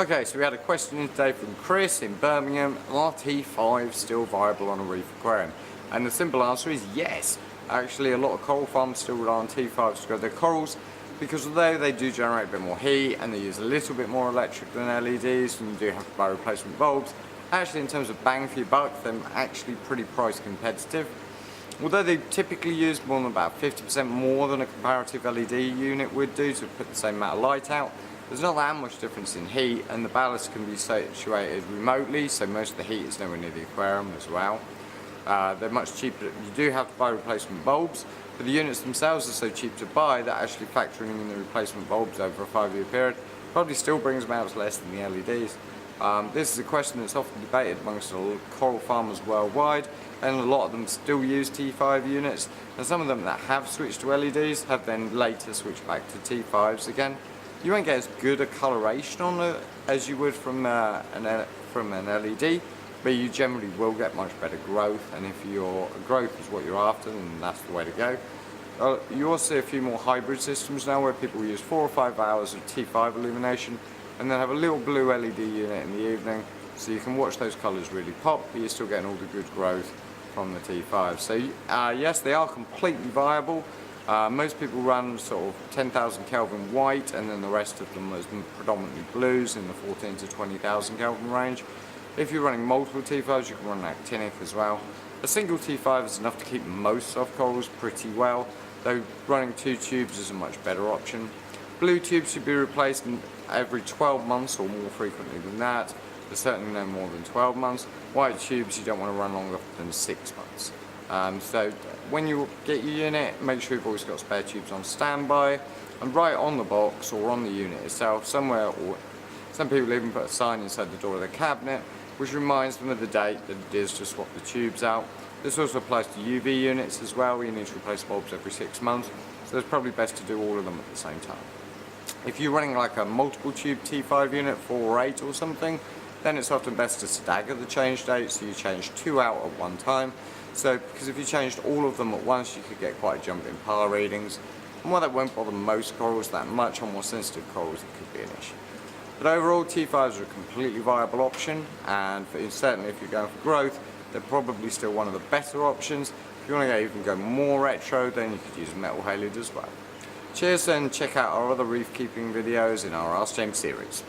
Okay, so we had a question in today from Chris in Birmingham. Are T5's still viable on a reef aquarium? And the simple answer is yes. Actually, a lot of coral farms still rely on T5's to grow their corals because although they do generate a bit more heat and they use a little bit more electric than LEDs and you do have to buy replacement bulbs, actually in terms of bang for your buck, they're actually pretty price competitive. Although they typically use more than about 50% more than a comparative LED unit would do to put the same amount of light out, there's not that much difference in heat, and the ballast can be situated remotely, so most of the heat is nowhere near the aquarium as well. They're much cheaper. You do have to buy replacement bulbs, but the units themselves are so cheap to buy that actually factoring in the replacement bulbs over a 5-year period probably still brings them out as less than the LEDs. This is a question that's often debated amongst coral farmers worldwide, and a lot of them still use T5 units, and some of them that have switched to LEDs have then later switched back to T5s again. You won't get as good a coloration on it as you would from an LED, but you generally will get much better growth, and if your growth is what you're after, then that's the way to go. You also see a few more hybrid systems now where people use 4 or 5 hours of T5 illumination and then have a little blue LED unit in the evening, so you can watch those colours really pop, but you're still getting all the good growth from the T5. So yes, they are completely viable. Most people run sort of 10,000 Kelvin white, and then the rest of them is predominantly blues in the 14 to 20,000 Kelvin range. If you're running multiple T5s, you can run actinic as well. A single T5 is enough to keep most soft corals pretty well, though running 2 tubes is a much better option. Blue tubes should be replaced every 12 months or more frequently than that, but certainly no more than 12 months. White tubes you don't want to run longer than 6 months. So when you get your unit, make sure you've always got spare tubes on standby, and right on the box or on the unit itself somewhere, or some people even put a sign inside the door of their cabinet which reminds them of the date that it is to swap the tubes out. This also applies to UV units as well, where you need to replace bulbs every 6 months, so it's probably best to do all of them at the same time. If you're running like a multiple tube T5 unit, 4 or 8 or something, then it's often best to stagger the change dates, so you change 2 out at one time. So, because if you changed all of them at once, you could get quite a jump in power readings. And while that won't bother most corals that much, on more sensitive corals it could be an issue. But overall, T5s are a completely viable option, and certainly if you're going for growth, they're probably still one of the better options. If you want to even go more retro, then you could use a metal halide as well. Cheers, and check out our other reef keeping videos in our Ask James series.